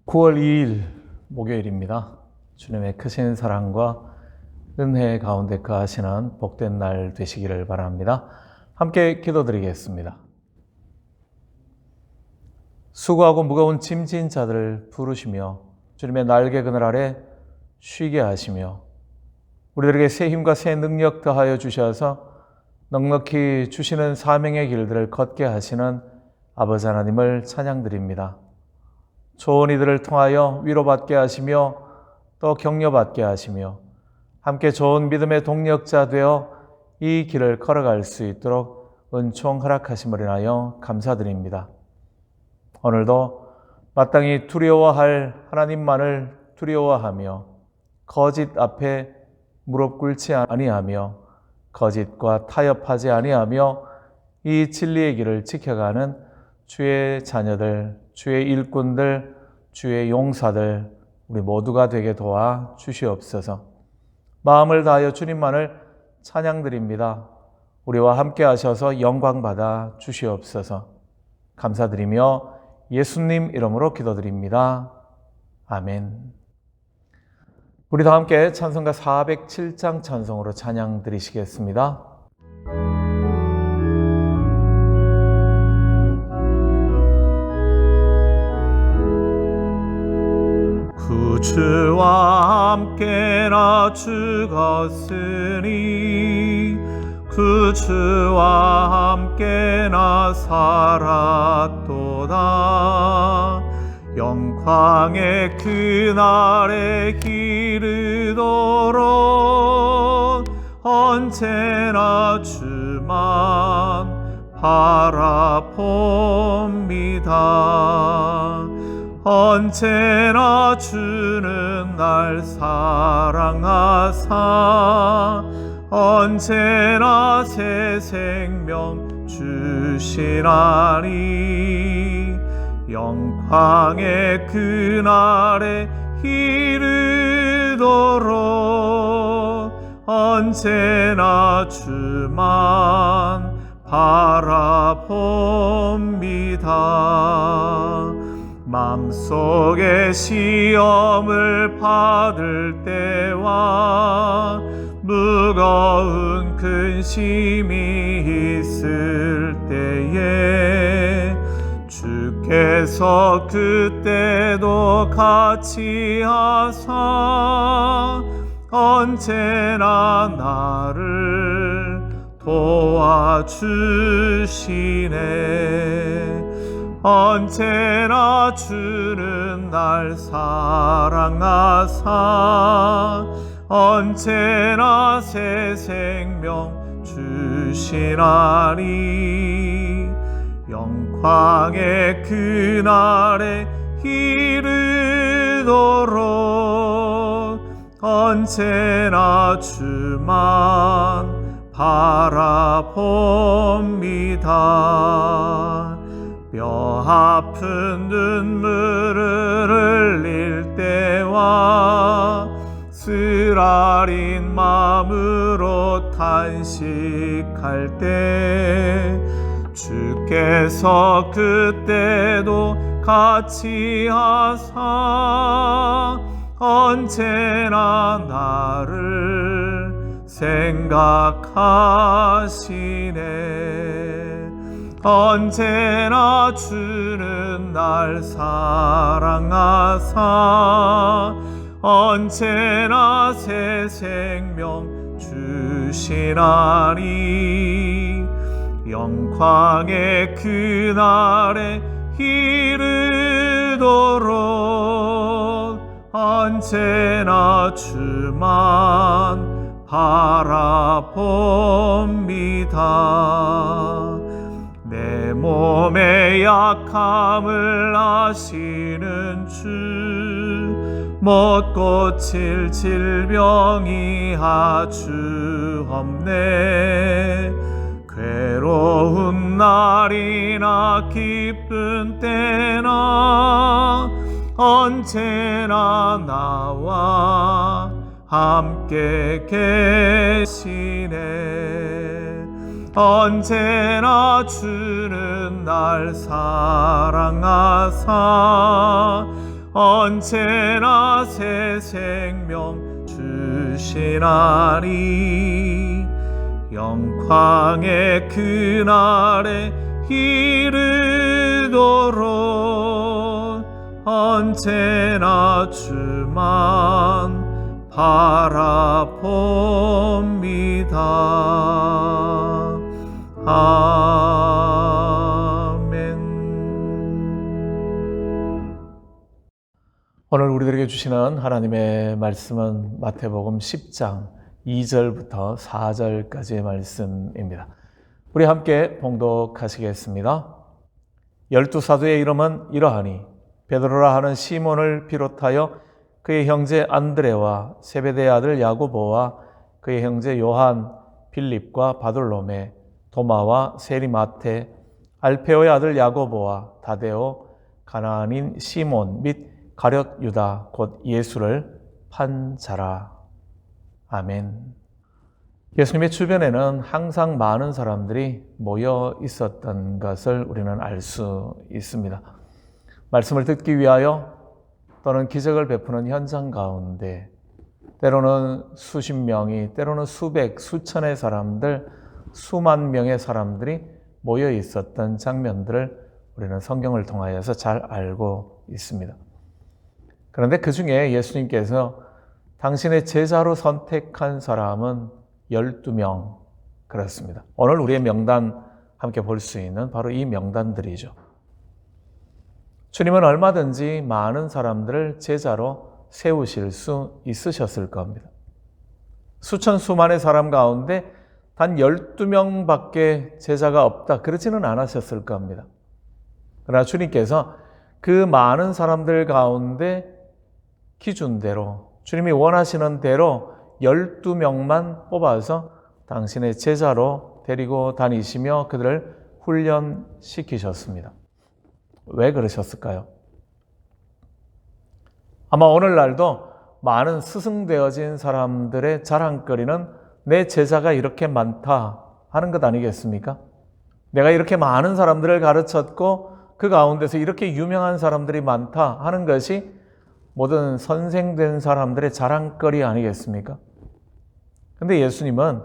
9월 2일 목요일입니다. 주님의 크신 사랑과 은혜 가운데 거하시는 복된 날 되시기를 바랍니다. 함께 기도드리겠습니다. 수고하고 무거운 짐진 자들을 부르시며 주님의 날개 그늘 아래 쉬게 하시며 우리들에게 새 힘과 새 능력 더하여 주셔서 넉넉히 주시는 사명의 길들을 걷게 하시는 아버지 하나님을 찬양드립니다. 좋은 이들을 통하여 위로받게 하시며 또 격려받게 하시며 함께 좋은 믿음의 동력자 되어 이 길을 걸어갈 수 있도록 은총 허락하심을 인하여 감사드립니다. 오늘도 마땅히 두려워할 하나님만을 두려워하며 거짓 앞에 무릎 꿇지 아니하며 거짓과 타협하지 아니하며 이 진리의 길을 지켜가는 주의 자녀들, 주의 일꾼들, 주의 용사들 우리 모두가 되게 도와 주시옵소서. 마음을 다하여 주님만을 찬양드립니다. 우리와 함께 하셔서 영광 받아 주시옵소서. 감사드리며 예수님 이름으로 기도드립니다. 아멘. 우리 다 함께 찬송가 407장 찬송으로 찬양 드리시겠습니다. 주와 함께나 죽었으니 그 주와 함께나 살았도다. 영광의 그날에 이르도록 언제나 주만 바라봅니다. 언제나 주는 날 사랑하사 언제나 새 생명 주시나니 영광의 그날에 이르도록 언제나 주만 바라봅니다. 맘속에 시험을 받을 때와 무거운 근심이 있을 때에 주께서 그때도 같이 하사 언제나 나를 도와주시네. 언제나 주는 날 사랑하사 언제나 새 생명 주시나니 영광의 그날에 이르도록 언제나 주만 바라봅니다. 뼈 아픈 눈물을 흘릴 때와 쓰라린 마음으로 탄식할 때 주께서 그때도 같이 하사 언제나 나를 생각하시네. 언제나 주는 날 사랑하사 언제나 새 생명 주시나니 영광의 그날에 이르도록 언제나 주만 바라봅니다. 내 몸의 약함을 아시는 주 못 고칠 질병이 아주 없네. 괴로운 날이나 기쁜 때나 언제나 나와 함께 계시네. 언제나 주는 날 사랑하사 언제나 새 생명 주시나니 영광의 그날에 이르도록 언제나 주만 바라봅니다. 아멘. 오늘 우리들에게 주시는 하나님의 말씀은 마태복음 10장 2절부터 4절까지의 말씀입니다. 우리 함께 봉독하시겠습니다. 12사도의 이름은 이러하니 베드로라 하는 시몬을 비롯하여 그의 형제 안드레와 세베대의 아들 야고보와 그의 형제 요한, 빌립과 바돌로메, 도마와 세리마테, 알페오의 아들 야고보와 다데오, 가나안인 시몬 및 가룟 유다 곧 예수를 판 자라. 아멘. 예수님의 주변에는 항상 많은 사람들이 모여 있었던 것을 우리는 알 수 있습니다. 말씀을 듣기 위하여 또는 기적을 베푸는 현장 가운데 때로는 수십 명이, 때로는 수백, 수천의 사람들, 수만 명의 사람들이 모여 있었던 장면들을 우리는 성경을 통하여서 잘 알고 있습니다. 그런데 그 중에 예수님께서 당신의 제자로 선택한 사람은 12명 그렇습니다. 오늘 우리의 명단 함께 볼 수 있는 바로 이 명단들이죠. 주님은 얼마든지 많은 사람들을 제자로 세우실 수 있으셨을 겁니다. 수천 수만의 사람 가운데 단 12명밖에 제자가 없다 그러지는 않으셨을 겁니다. 그러나 주님께서 그 많은 사람들 가운데 기준대로 주님이 원하시는 대로 12명만 뽑아서 당신의 제자로 데리고 다니시며 그들을 훈련시키셨습니다. 왜 그러셨을까요? 아마 오늘날도 많은 스승되어진 사람들의 자랑거리는 내 제자가 이렇게 많다 하는 것 아니겠습니까? 내가 이렇게 많은 사람들을 가르쳤고 그 가운데서 이렇게 유명한 사람들이 많다 하는 것이 모든 선생된 사람들의 자랑거리 아니겠습니까? 근데 예수님은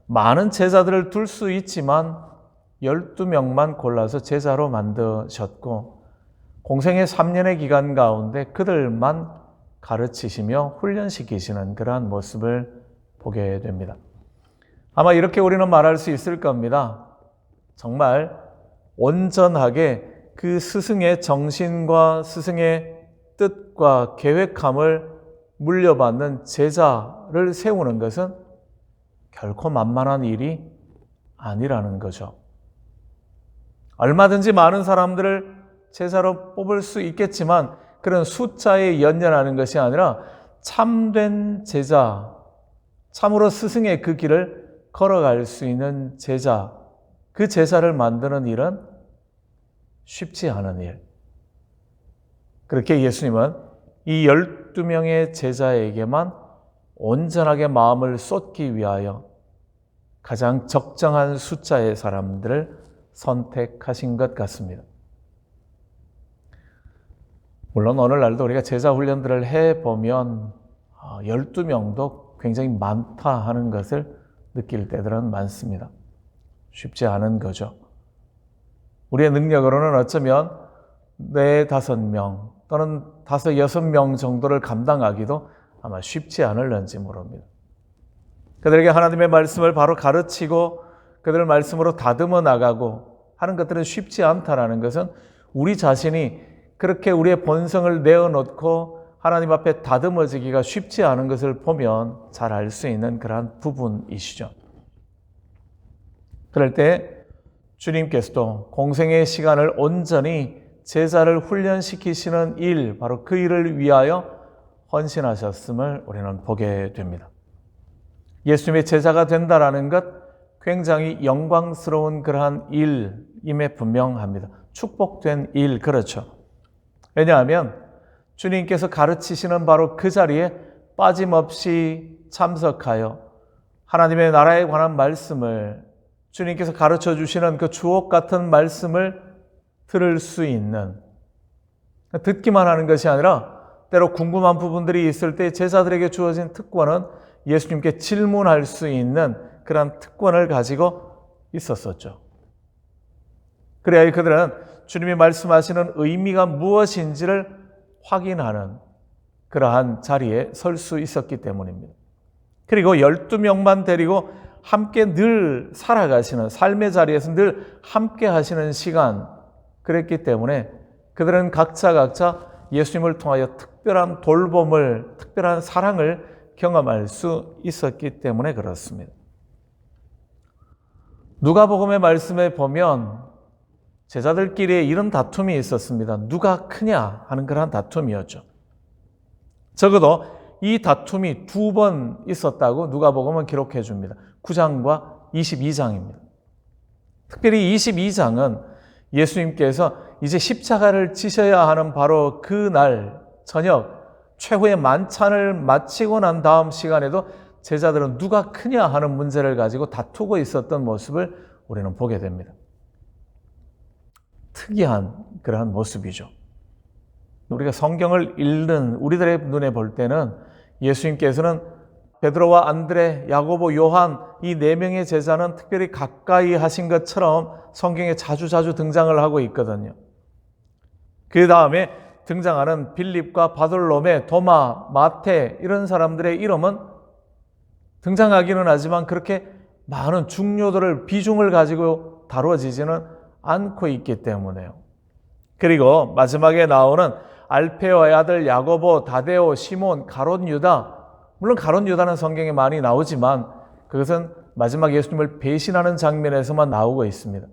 많은 제자들을 둘 수 있지만 12명만 골라서 제자로 만드셨고 공생의 3년의 기간 가운데 그들만 가르치시며 훈련시키시는 그러한 모습을 보게 됩니다. 아마 이렇게 우리는 말할 수 있을 겁니다. 정말 온전하게 그 스승의 정신과 스승의 뜻과 계획함을 물려받는 제자를 세우는 것은 결코 만만한 일이 아니라는 거죠. 얼마든지 많은 사람들을 제자로 뽑을 수 있겠지만 그런 숫자에 연연하는 것이 아니라 참된 제자, 참으로 스승의 그 길을 걸어갈 수 있는 제자, 그 제자를 만드는 일은 쉽지 않은 일. 그렇게 예수님은 이 12명의 제자에게만 온전하게 마음을 쏟기 위하여 가장 적정한 숫자의 사람들을 선택하신 것 같습니다. 물론 오늘날도 우리가 제자 훈련들을 해보면 12명도 굉장히 많다 하는 것을 느낄 때들은 많습니다. 쉽지 않은 거죠. 우리의 능력으로는 어쩌면 4, 5명 또는 5, 6명 정도를 감당하기도 아마 쉽지 않을런지 모릅니다. 그들에게 하나님의 말씀을 바로 가르치고 그들을 말씀으로 다듬어 나가고 하는 것들은 쉽지 않다라는 것은 우리 자신이 그렇게 우리의 본성을 내어놓고 하나님 앞에 다듬어지기가 쉽지 않은 것을 보면 잘 알 수 있는 그러한 부분이시죠. 그럴 때 주님께서도 공생의 시간을 온전히 제자를 훈련시키시는 일, 바로 그 일을 위하여 헌신하셨음을 우리는 보게 됩니다. 예수님의 제자가 된다라는 것 굉장히 영광스러운 그러한 일임에 분명합니다. 축복된 일, 그렇죠. 왜냐하면 주님께서 가르치시는 바로 그 자리에 빠짐없이 참석하여 하나님의 나라에 관한 말씀을 주님께서 가르쳐 주시는 그 주옥 같은 말씀을 들을 수 있는, 듣기만 하는 것이 아니라 때로 궁금한 부분들이 있을 때 제자들에게 주어진 특권은 예수님께 질문할 수 있는 그런 특권을 가지고 있었었죠. 그래야 그들은 주님이 말씀하시는 의미가 무엇인지를 확인하는 그러한 자리에 설 수 있었기 때문입니다. 그리고 12명만 데리고 함께 늘 살아가시는 삶의 자리에서 늘 함께 하시는 시간, 그랬기 때문에 그들은 각자 예수님을 통하여 특별한 돌봄을, 특별한 사랑을 경험할 수 있었기 때문에 그렇습니다. 누가복음의 말씀에 보면 제자들끼리 이런 다툼이 있었습니다. 누가 크냐 하는 그런 다툼이었죠. 적어도 이 다툼이 2번 있었다고 누가복음은 기록해 줍니다. 9장과 22장입니다. 특별히 22장은 예수님께서 이제 십자가를 지셔야 하는 바로 그날 저녁 최후의 만찬을 마치고 난 다음 시간에도 제자들은 누가 크냐 하는 문제를 가지고 다투고 있었던 모습을 우리는 보게 됩니다. 특이한 그러한 모습이죠. 우리가 성경을 읽는 우리들의 눈에 볼 때는 예수님께서는 베드로와 안드레, 야고보, 요한 이 4명의 제자는 특별히 가까이 하신 것처럼 성경에 자주 등장을 하고 있거든요. 그 다음에 등장하는 빌립과 바돌로메, 도마, 마태 이런 사람들의 이름은 등장하기는 하지만 그렇게 많은 중요도를, 비중을 가지고 다루어지지는 않고 있기 때문에요. 그리고 마지막에 나오는 알페오의 아들 야고보, 다데오, 시몬, 가롯 유다, 물론 가롯 유다는 성경에 많이 나오지만 그것은 마지막 예수님을 배신하는 장면에서만 나오고 있습니다.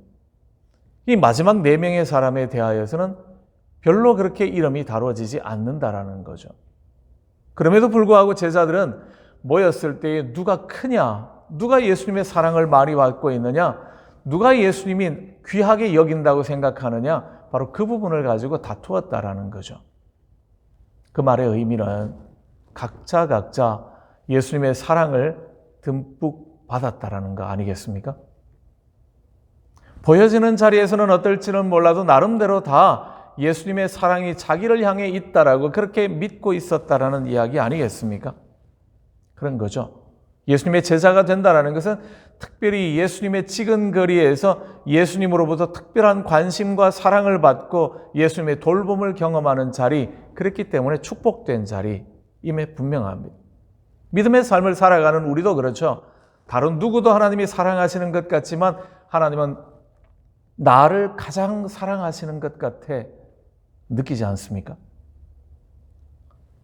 이 마지막 4명의 사람에 대하여서는 별로 그렇게 이름이 다루어지지 않는다라는 거죠. 그럼에도 불구하고 제자들은 모였을 때에 누가 크냐, 누가 예수님의 사랑을 많이 받고 있느냐, 누가 예수님이 귀하게 여긴다고 생각하느냐, 바로 그 부분을 가지고 다투었다라는 거죠. 그 말의 의미는 각자 예수님의 사랑을 듬뿍 받았다라는 거 아니겠습니까? 보여지는 자리에서는 어떨지는 몰라도 나름대로 다 예수님의 사랑이 자기를 향해 있다라고 그렇게 믿고 있었다라는 이야기 아니겠습니까? 그런 거죠. 예수님의 제자가 된다라는 것은 특별히 예수님의 지근거리에서 예수님으로부터 특별한 관심과 사랑을 받고 예수님의 돌봄을 경험하는 자리, 그랬기 때문에 축복된 자리임에 분명합니다. 믿음의 삶을 살아가는 우리도 그렇죠. 다른 누구도 하나님이 사랑하시는 것 같지만 하나님은 나를 가장 사랑하시는 것 같아 느끼지 않습니까?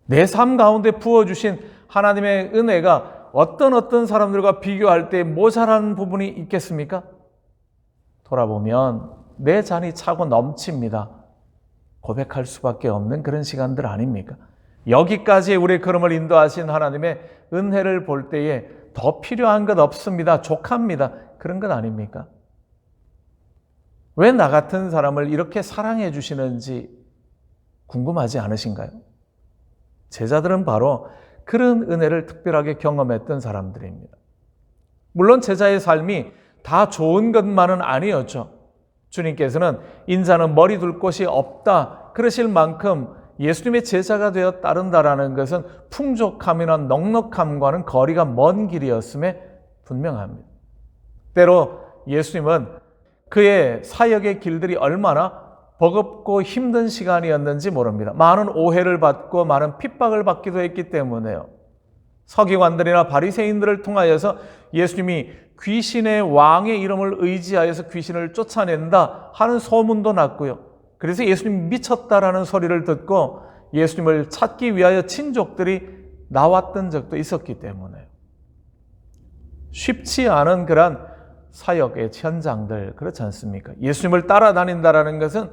내 삶 가운데 부어주신 하나님의 은혜가 어떤 사람들과 비교할 때 모자란 부분이 있겠습니까? 돌아보면 내 잔이 차고 넘칩니다. 고백할 수밖에 없는 그런 시간들 아닙니까? 여기까지 우리의 걸음을 인도하신 하나님의 은혜를 볼 때에 더 필요한 것 없습니다. 족합니다. 그런 것 아닙니까? 왜 나 같은 사람을 이렇게 사랑해 주시는지 궁금하지 않으신가요? 제자들은 바로 그런 은혜를 특별하게 경험했던 사람들입니다. 물론 제자의 삶이 다 좋은 것만은 아니었죠. 주님께서는 인자는 머리 둘 곳이 없다 그러실 만큼 예수님의 제자가 되어 따른다라는 것은 풍족함이나 넉넉함과는 거리가 먼 길이었음에 분명합니다. 때로 예수님은 그의 사역의 길들이 얼마나 버겁고 힘든 시간이었는지 모릅니다. 많은 오해를 받고 많은 핍박을 받기도 했기 때문에요. 서기관들이나 바리새인들을 통하여서 예수님이 귀신의 왕의 이름을 의지하여서 귀신을 쫓아낸다 하는 소문도 났고요. 그래서 예수님 미쳤다라는 소리를 듣고 예수님을 찾기 위하여 친족들이 나왔던 적도 있었기 때문에요. 쉽지 않은 그런 사역의 현장들, 그렇지 않습니까? 예수님을 따라다닌다라는 것은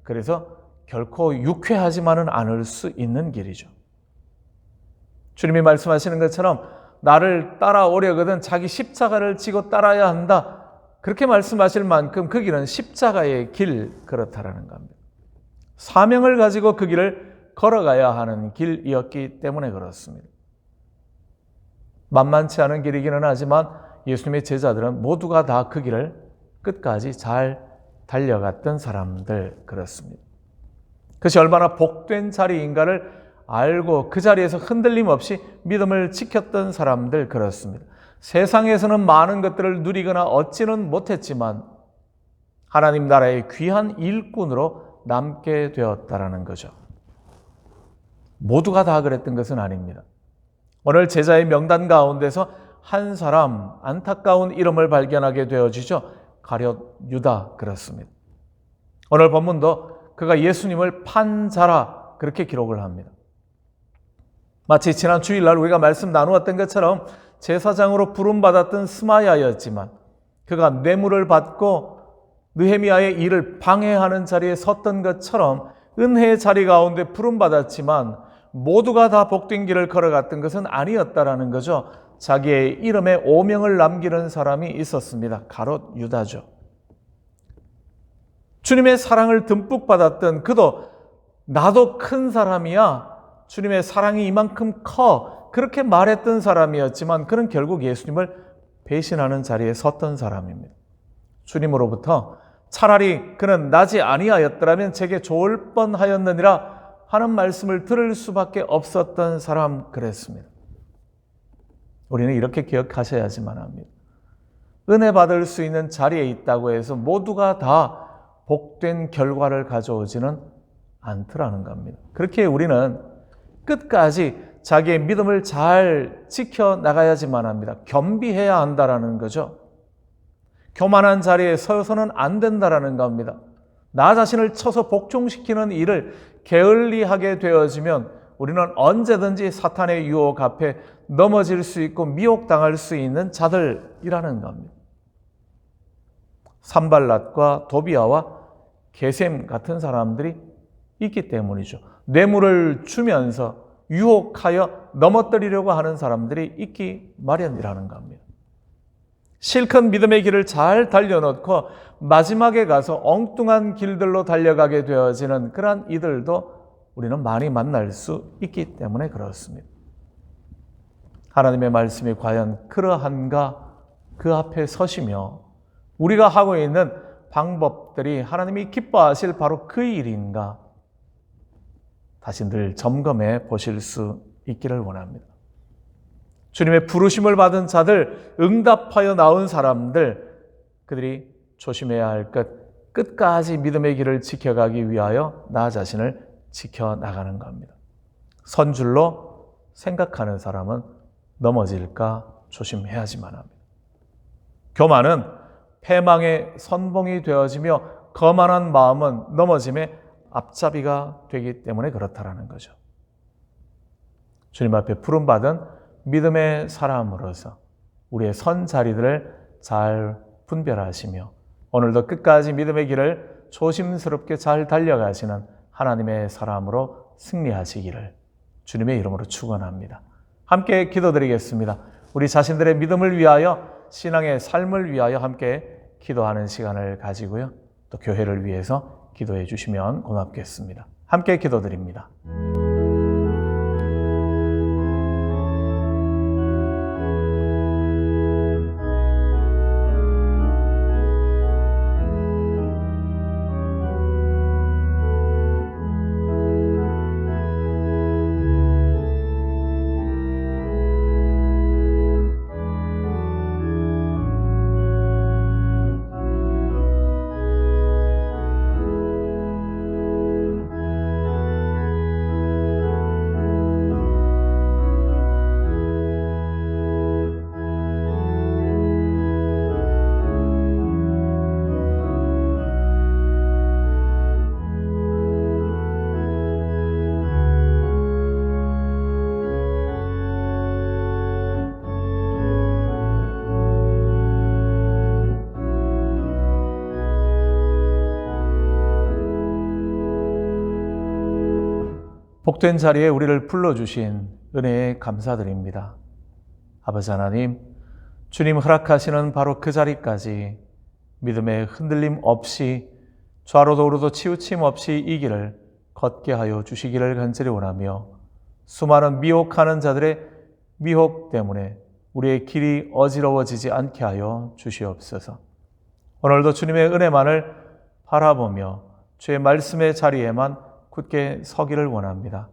그래서 결코 유쾌하지만은 않을 수 있는 길이죠. 주님이 말씀하시는 것처럼 나를 따라오려거든 자기 십자가를 지고 따라야 한다. 그렇게 말씀하실 만큼 그 길은 십자가의 길, 그렇다라는 겁니다. 사명을 가지고 그 길을 걸어가야 하는 길이었기 때문에 그렇습니다. 만만치 않은 길이기는 하지만 예수님의 제자들은 모두가 다 그 길을 끝까지 잘 달려갔던 사람들, 그렇습니다. 그것이 얼마나 복된 자리인가를 알고 그 자리에서 흔들림 없이 믿음을 지켰던 사람들 그렇습니다. 세상에서는 많은 것들을 누리거나 얻지는 못했지만 하나님 나라의 귀한 일꾼으로 남게 되었다라는 거죠. 모두가 다 그랬던 것은 아닙니다. 오늘 제자의 명단 가운데서 한 사람 안타까운 이름을 발견하게 되어지죠. 가룟 유다 그렇습니다. 오늘 본문도 그가 예수님을 판 자라 그렇게 기록을 합니다. 마치 지난 주일날 우리가 말씀 나누었던 것처럼 제사장으로 부름받았던 스마야였지만 그가 뇌물을 받고 느헤미야의 일을 방해하는 자리에 섰던 것처럼 은혜의 자리 가운데 부름받았지만 모두가 다 복된 길을 걸어갔던 것은 아니었다라는 거죠. 자기의 이름에 오명을 남기는 사람이 있었습니다. 가롯 유다죠. 주님의 사랑을 듬뿍 받았던 그도 나도 큰 사람이야. 주님의 사랑이 이만큼 커. 그렇게 말했던 사람이었지만 그는 결국 예수님을 배신하는 자리에 섰던 사람입니다. 주님으로부터 차라리 그는 나지 아니하였더라면 제게 좋을 뻔하였느니라 하는 말씀을 들을 수밖에 없었던 사람 그랬습니다. 우리는 이렇게 기억하셔야지만 합니다. 은혜 받을 수 있는 자리에 있다고 해서 모두가 다 복된 결과를 가져오지는 않더라는 겁니다. 그렇게 우리는 끝까지 자기의 믿음을 잘 지켜나가야지만 합니다. 겸비해야 한다라는 거죠. 교만한 자리에 서서는 안 된다라는 겁니다. 나 자신을 쳐서 복종시키는 일을 게을리하게 되어지면 우리는 언제든지 사탄의 유혹 앞에 넘어질 수 있고 미혹당할 수 있는 자들이라는 겁니다. 산발랏과 도비아와 게셈 같은 사람들이 있기 때문이죠. 뇌물을 주면서 유혹하여 넘어뜨리려고 하는 사람들이 있기 마련이라는 겁니다. 실컷 믿음의 길을 잘 달려놓고 마지막에 가서 엉뚱한 길들로 달려가게 되어지는 그러한 이들도 우리는 많이 만날 수 있기 때문에 그렇습니다. 하나님의 말씀이 과연 그러한가 그 앞에 서시며 우리가 하고 있는 방법들이 하나님이 기뻐하실 바로 그 일인가 다시 늘 점검해 보실 수 있기를 원합니다. 주님의 부르심을 받은 자들, 응답하여 나온 사람들, 그들이 조심해야 할 것, 끝까지 믿음의 길을 지켜가기 위하여 나 자신을 지켜나가는 겁니다. 선줄로 생각하는 사람은 넘어질까 조심해야지만 합니다. 교만은 패망의 선봉이 되어지며 거만한 마음은 넘어짐의 앞잡이가 되기 때문에 그렇다라는 거죠. 주님 앞에 부름받은 믿음의 사람으로서 우리의 선 자리들을 잘 분별하시며 오늘도 끝까지 믿음의 길을 조심스럽게 잘 달려가시는 하나님의 사람으로 승리하시기를 주님의 이름으로 축원합니다. 함께 기도드리겠습니다. 우리 자신들의 믿음을 위하여 신앙의 삶을 위하여 함께 기도하는 시간을 가지고요. 또 교회를 위해서 기도해 주시면 고맙겠습니다. 함께 기도드립니다. 복된 자리에 우리를 불러주신 은혜에 감사드립니다. 아버지 하나님, 주님 허락하시는 바로 그 자리까지 믿음의 흔들림 없이 좌로도 우로도 치우침 없이 이 길을 걷게 하여 주시기를 간절히 원하며 수많은 미혹하는 자들의 미혹 때문에 우리의 길이 어지러워지지 않게 하여 주시옵소서. 오늘도 주님의 은혜만을 바라보며 주의 말씀의 자리에만 굳게 서기를 원합니다.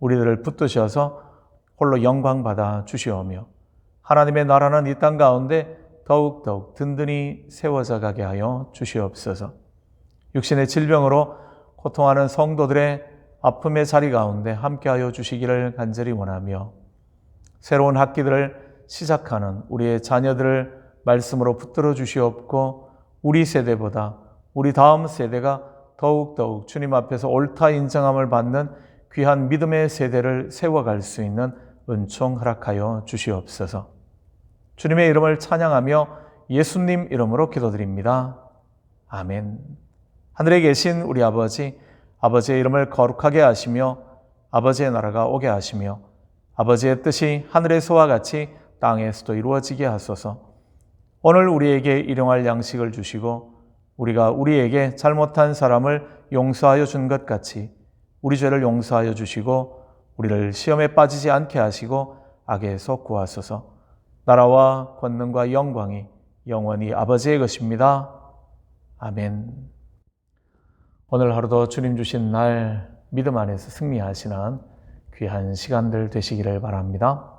우리들을 붙드셔서 홀로 영광 받아 주시오며 하나님의 나라는 이 땅 가운데 더욱더욱 든든히 세워져 가게 하여 주시옵소서. 육신의 질병으로 고통하는 성도들의 아픔의 자리 가운데 함께하여 주시기를 간절히 원하며 새로운 학기들을 시작하는 우리의 자녀들을 말씀으로 붙들어 주시옵고 우리 세대보다 우리 다음 세대가 더욱더욱 주님 앞에서 옳다 인정함을 받는 귀한 믿음의 세대를 세워갈 수 있는 은총 허락하여 주시옵소서. 주님의 이름을 찬양하며 예수님 이름으로 기도드립니다. 아멘. 하늘에 계신 우리 아버지, 아버지의 이름을 거룩하게 하시며 아버지의 나라가 오게 하시며 아버지의 뜻이 하늘에서와 같이 땅에서도 이루어지게 하소서. 오늘 우리에게 일용할 양식을 주시고 우리가 우리에게 잘못한 사람을 용서하여 준 것 같이 우리 죄를 용서하여 주시고 우리를 시험에 빠지지 않게 하시고 악에서 구하소서. 나라와 권능과 영광이 영원히 아버지의 것입니다. 아멘. 오늘 하루도 주님 주신 날 믿음 안에서 승리하시는 귀한 시간들 되시기를 바랍니다.